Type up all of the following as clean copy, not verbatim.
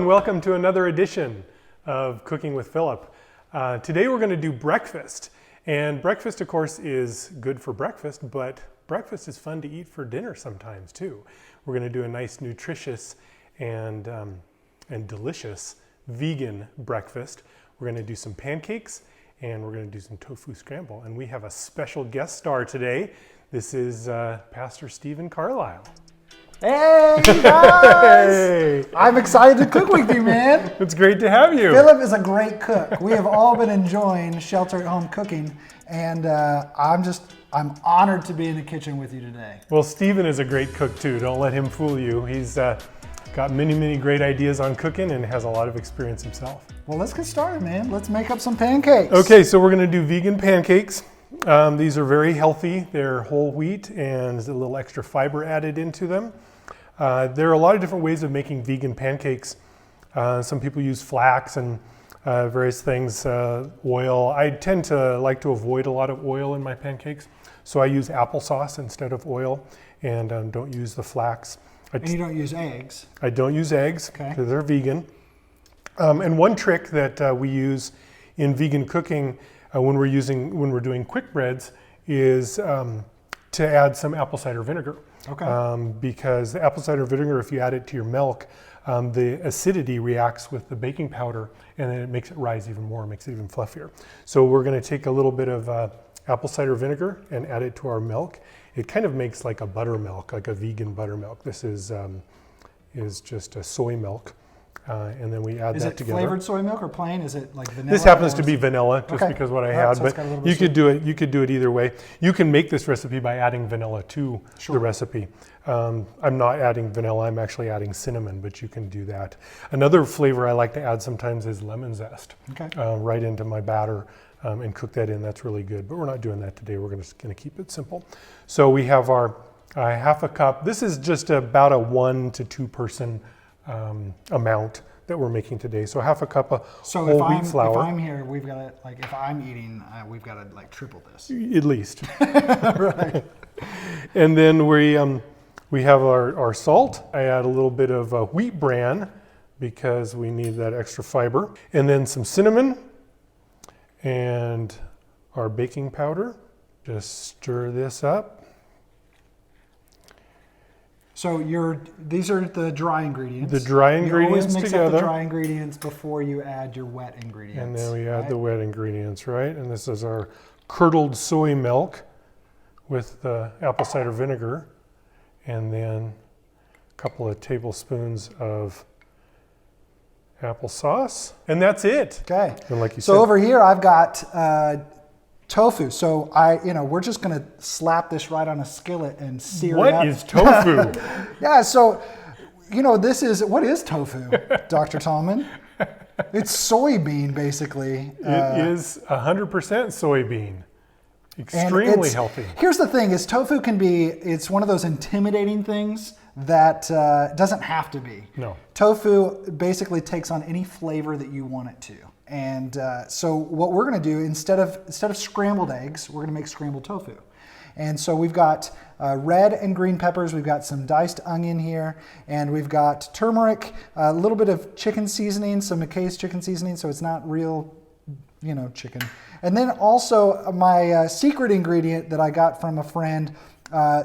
and welcome to another edition of Cooking with Philip. Today we're going to do breakfast. And breakfast, of course, is good for breakfast, but breakfast is fun to eat for dinner sometimes too. We're going to do a nice, nutritious, and delicious vegan breakfast. We're going to do some pancakes, and we're going to do some tofu scramble. And we have a special guest star today. This is Pastor Stephen Carlisle. Hey guys! Hey. I'm excited to cook with you, man. It's great to have you. Philip is a great cook. We have all been enjoying shelter-at-home cooking, and I'm honored to be in the kitchen with you today. Well, Stephen is a great cook too. Don't let him fool you. He's got many great ideas on cooking and has a lot of experience himself. Well, let's get started, man. Let's make up some pancakes. Okay, so we're going to do vegan pancakes. These are very healthy. They're whole wheat and there's a little extra fiber added into them. There are a lot of different ways of making vegan pancakes. Some people use flax and various things, oil. I tend to like to avoid a lot of oil in my pancakes, so I use applesauce instead of oil and don't use the flax. And you don't use eggs? I don't use eggs because okay. They're vegan. And one trick that we use in vegan cooking when we're doing quick breads is to add some apple cider vinegar. Okay. Because the apple cider vinegar, if you add it to your milk, the acidity reacts with the baking powder and then it makes it rise even more, makes it even fluffier. So we're going to take a little bit of apple cider vinegar and add it to our milk. It kind of makes like a buttermilk, like a vegan buttermilk. This is just a soy milk. And then we add that together. Is it flavored soy milk or plain? Is it like vanilla? This happens to be vanilla, just because what I had. So but you could do it. You could do it either way. You can make this recipe by adding vanilla to the recipe. I'm not adding vanilla. I'm actually adding cinnamon, but you can do that. Another flavor I like to add sometimes is lemon zest. Okay. Right into my batter and cook that in. That's really good. But we're not doing that today. We're just going to keep it simple. So we have our half a cup. This is just about a 1 to 2 person amount that we're making today. So half a cup of whole wheat flour. So if I'm here, we've got to, like, if I'm eating, we've got to like triple this. At least. Right. And then we have our salt. I add a little bit of wheat bran because we need that extra fiber. And then some cinnamon and our baking powder. Just stir this up. So these are the dry ingredients. The dry ingredients you always mix together. up the dry ingredients before you add your wet ingredients. And then we add the wet ingredients, right? And this is our curdled soy milk with the apple cider vinegar. And then a couple of tablespoons of applesauce. And that's it. Okay. And like you so said, over here I've got tofu. So we're just gonna slap this right on a skillet and sear it up. What is tofu? Yeah, so what is tofu, Dr. Tallman? It's soybean, basically. It is 100% soybean. Extremely healthy. Here's the thing: is tofu it's one of those intimidating things that doesn't have to be. No. Tofu basically takes on any flavor that you want it to. And so what we're going to do, instead of scrambled eggs, we're going to make scrambled tofu. And so we've got red and green peppers, we've got some diced onion here, and we've got turmeric, a little bit of chicken seasoning, some McKay's chicken seasoning, so it's not real, chicken. And then also my secret ingredient that I got from a friend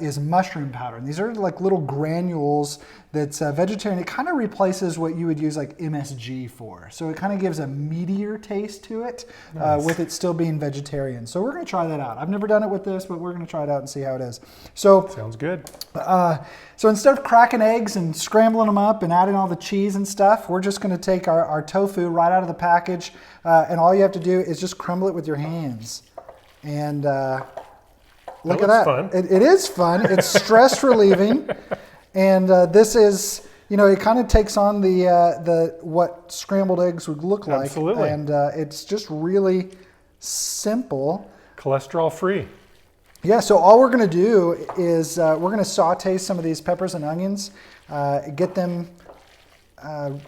is mushroom powder. And these are like little granules that's vegetarian. It kind of replaces what you would use like MSG for. So it kind of gives a meatier taste to it with it still being vegetarian. So we're going to try that out. I've never done it with this, but we're going to try it out and see how it is. So sounds good. So instead of cracking eggs and scrambling them up and adding all the cheese and stuff, we're just going to take our tofu right out of the package. And all you have to do is just crumble it with your hands. And look at that. Fun. It is fun. It's stress relieving. And this is, it kind of takes on the what scrambled eggs would look like. Absolutely. And it's just really simple. Cholesterol free. Yeah, so all we're going to do is we're going to saute some of these peppers and onions, get them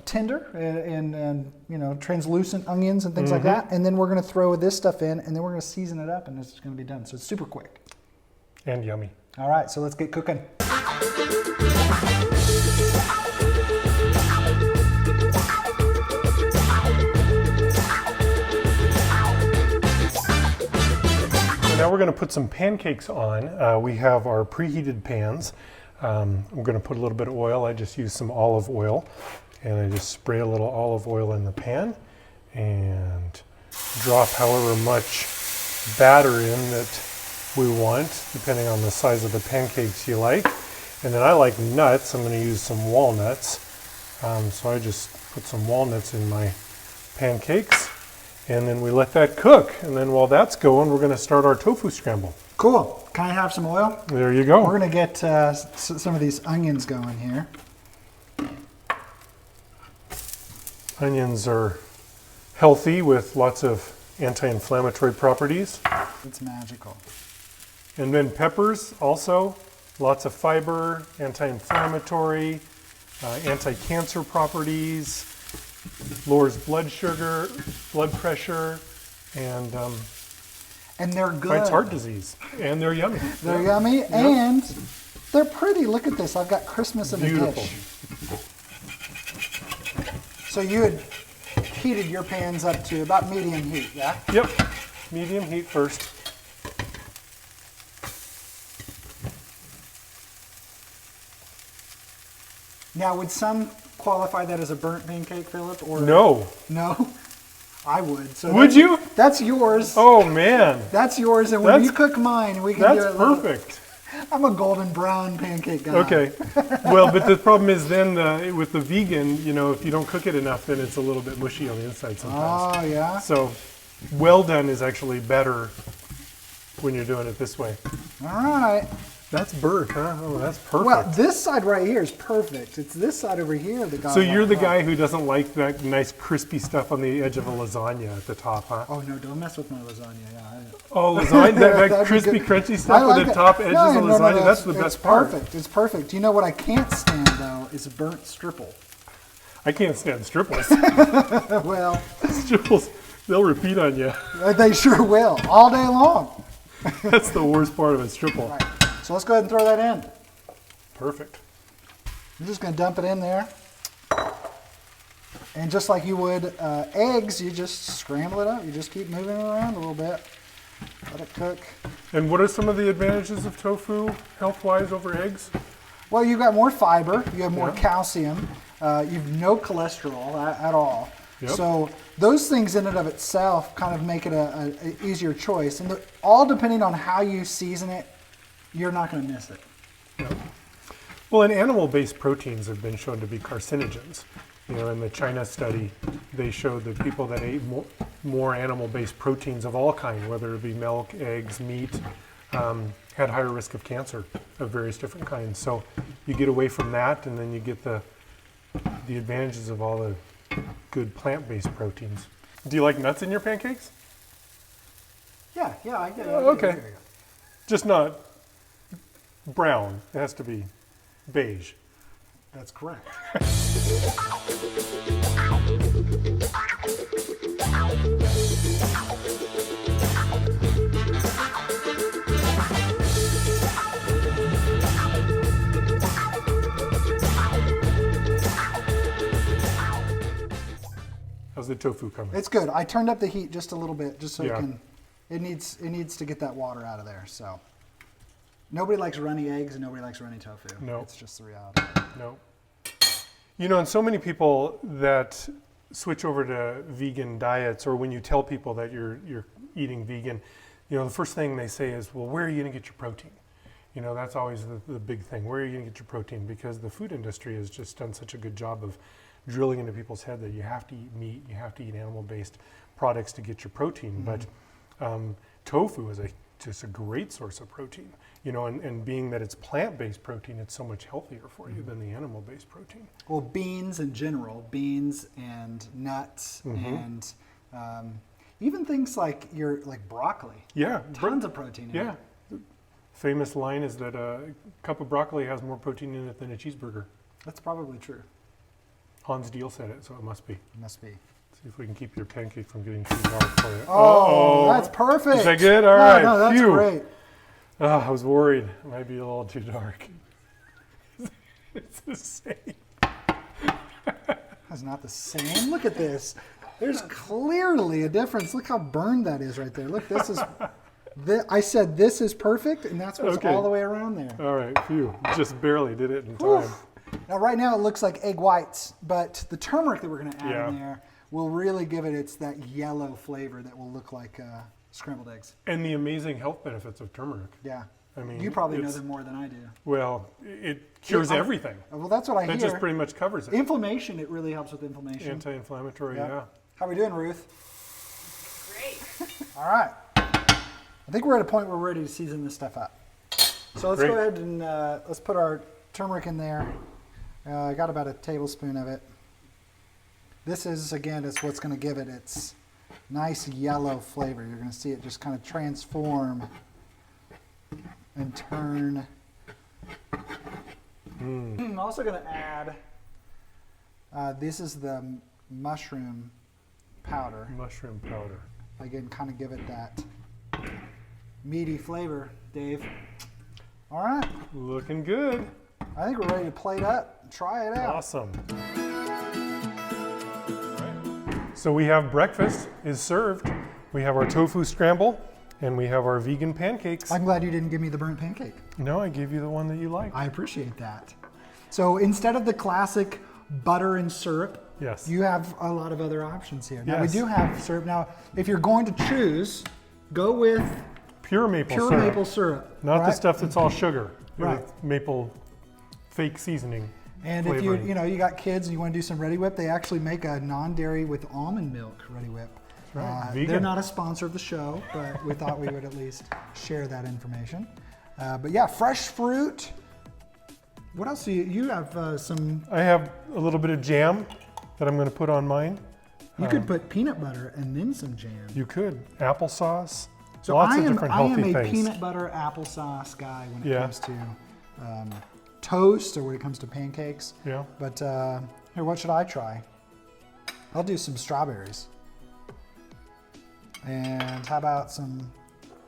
tender and translucent onions and things like that. And then we're going to throw this stuff in, and then we're going to season it up, and it's going to be done. So it's super quick. And yummy. All right, so let's get cooking. now we're going to put some pancakes on. We have our preheated pans. I'm going to put a little bit of oil. I just use some olive oil, and I just spray a little olive oil in the pan and drop however much batter in that we want, depending on the size of the pancakes you like. And then I like nuts. I'm going to use some walnuts. So I just put some walnuts in my pancakes, and then we let that cook. And then while that's going, we're going to start our tofu scramble. Cool. Can I have some oil? There you go. We're going to get some of these onions going here. Onions are healthy with lots of anti-inflammatory properties. It's magical. And then peppers also, lots of fiber, anti-inflammatory, anti-cancer properties, lowers blood sugar, blood pressure, and they're good. fights heart disease. And they're yummy. They're yummy, and they're pretty. Look at this. I've got Christmas in a dish. So you had heated your pans up to about medium heat, yeah? Yep, medium heat first. Now, would some qualify that as a burnt pancake, Philip? Or No. No? I would. So Would you? That's yours. Oh man. That's yours, and when you cook mine, we can do it. That's perfect. I'm a golden brown pancake guy. Okay. Well, but the problem is then with the vegan, you know, if you don't cook it enough, then it's a little bit mushy on the inside sometimes. Oh, yeah? So well done is actually better when you're doing it this way. All right. That's burnt, huh? Oh, that's perfect. Well, this side right here is perfect. It's this side over here that got so you're the guy who doesn't like that nice crispy stuff on the edge of a lasagna at the top, huh? Oh, no, don't mess with my lasagna. Yeah, Oh, lasagna, that That'd be crispy, good. crunchy stuff like with the it. top edges of No, lasagna, that's the best part. Perfect. It's perfect. You know what I can't stand, though, is burnt stripple. I can't stand stripples. Well, Stripples, they'll repeat on you. they sure will, all day long. That's the worst part of a stripple. Right. So let's go ahead and throw that in. Perfect. I'm just going to dump it in there. And just like you would eggs, you just scramble it up. You just keep moving it around a little bit. Let it cook. And what are some of the advantages of tofu health-wise over eggs? Well, you've got more fiber. You have more Yeah. calcium. You've no cholesterol at all. Yep. So those things in and of itself kind of make it a easier choice. And all depending on how you season it, you're not going to miss it. Well, and animal-based proteins have been shown to be carcinogens. You know, in the China study, they showed that people that ate more animal-based proteins of all kind, whether it be milk, eggs, meat, had higher risk of cancer of various different kinds. So you get away from that, and then you get the advantages of all the good plant-based proteins. Do you like nuts in your pancakes? Yeah, I get it. Okay. Just not brown. It has to be beige. That's correct. How's the tofu coming? It's good. I turned up the heat just a little bit, just so Yeah. it needs to get that water out of there. So nobody likes runny eggs and nobody likes runny tofu. No. It's just the reality. No. You know, and so many people that switch over to vegan diets, or when you tell people that you're eating vegan, you know, the first thing they say is, well, where are you going to get your protein? You know, that's always the big thing. Where are you going to get your protein? Because the food industry has just done such a good job of drilling into people's head that you have to eat meat, you have to eat animal-based products to get your protein. But tofu is just a great source of protein. You know, and being that it's plant-based protein, it's so much healthier for you than the animal-based protein. Well, beans in general, beans and nuts and even things like broccoli. Yeah. Tons of protein in it. Yeah. The famous line is that a cup of broccoli has more protein in it than a cheeseburger. That's probably true. Hans Deal said it, so it must be. It must be. See if we can keep your pancake from getting too dark for you. Oh, that's perfect. Is that good? All right. No, that's Phew. great. Oh, I was worried. It might be a little too dark. It's the same. That's not the same. Look at this. There's clearly a difference. Look how burned that is right there. Look, this is I said this is perfect, and that's what's Okay. all the way around there. All right, phew, just barely did it in Whew. time. Now, right now it looks like egg whites, but the turmeric that we're going to add Yeah. in there will really give it that yellow flavor that will look like scrambled eggs. And the amazing health benefits of turmeric. Yeah. I mean, You probably know it's- them more than I do. Well, it cures Yeah, everything. Well, that's what I That hear. just pretty much covers it. Inflammation, it really helps with inflammation. Anti-inflammatory, Yeah. yeah. How we doing, Ruth? Great. All right. I think we're at a point where we're ready to season this stuff up. So let's Great. go ahead and let's put our turmeric in there. I got about a tablespoon of it. This is, again, it's what's going to give it its nice yellow flavor. You're going to see it just kind of transform and turn. I'm also going to add, this is the mushroom powder. Mushroom powder. Again, kind of give it that meaty flavor, Dave. All right, Looking good. I think we're ready to plate up and try it out. Awesome. So we have breakfast is served. We have our tofu scramble and we have our vegan pancakes. I'm glad you didn't give me the burnt pancake. No, I gave you the one that you like. I appreciate that. So instead of the classic butter and syrup, Yes. you have a lot of other options here. Now we Yes. do have syrup. Now, if you're going to choose, go with Pure maple pure syrup. maple syrup. Not the right? stuff that's all sugar. Right. With maple fake seasoning. And if you flavoring. you got kids and you want to do some Ready Whip, they actually make a non-dairy with almond milk Ready Whip. right. They're Vegan. not a sponsor of the show, but we thought we would at least share that information. But yeah, fresh fruit. What else do you have? Some. I have a little bit of jam that I'm going to put on mine. You could put peanut butter and then some jam. You could. Applesauce. So Lots I of am different I healthy am a things. peanut butter applesauce guy when it Yeah. comes to toast or when it comes to pancakes. Yeah. But here, what should I try? I'll do some strawberries. And how about some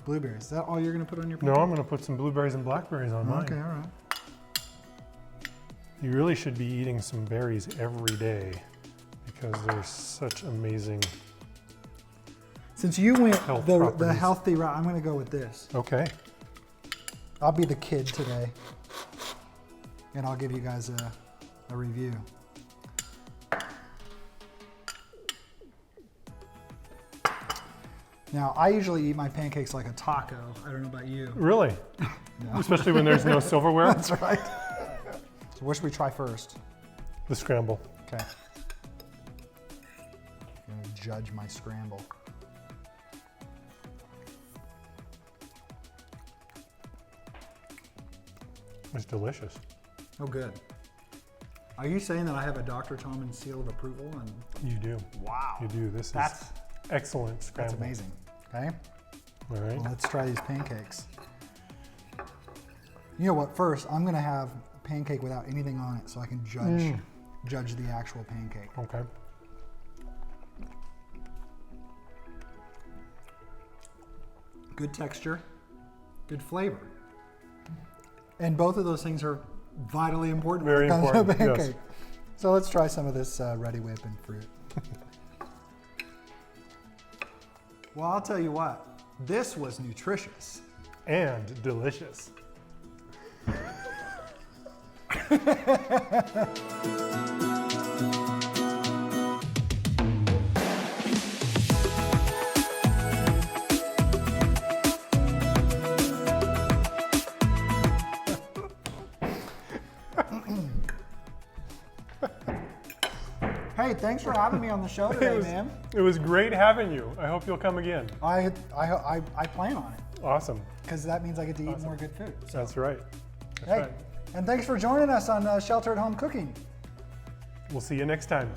blueberries? Is that all you're going to put on your No, pancake? I'm going to put some blueberries and blackberries on mine. Okay, all right. You really should be eating some berries every day because they're such amazing. Since you went Health the properties. healthy route, I'm going to go with this. Okay. I'll be the kid today. And I'll give you guys a review. Now, I usually eat my pancakes like a taco. I don't know about you. Really? No. Especially when there's no silverware. That's right. So what should we try first? The scramble. Okay. I'm going to judge my scramble. It's delicious. Oh, good. Are you saying that I have a Dr. Tomlin seal of approval? And You do. wow, You do. This that's is excellent scramble. that's amazing. Okay, All right. well, let's try these pancakes. You know what? First, I'm gonna have a pancake without anything on it, so I can judge the actual pancake. Okay. Good texture, good flavor, and both of those things are vitally important Very when it comes to a important, pancake. yes. So let's try some of this Ready Whip and fruit. Well, I'll tell you what, this was nutritious. And delicious. Hey, thanks for having me on the show today, man. It was great having you. I hope you'll come again. I plan on it Awesome. because that means I get to eat more good food. So, That's right. That's hey, right. and thanks for joining us on Shelter at Home Cooking. We'll see you next time.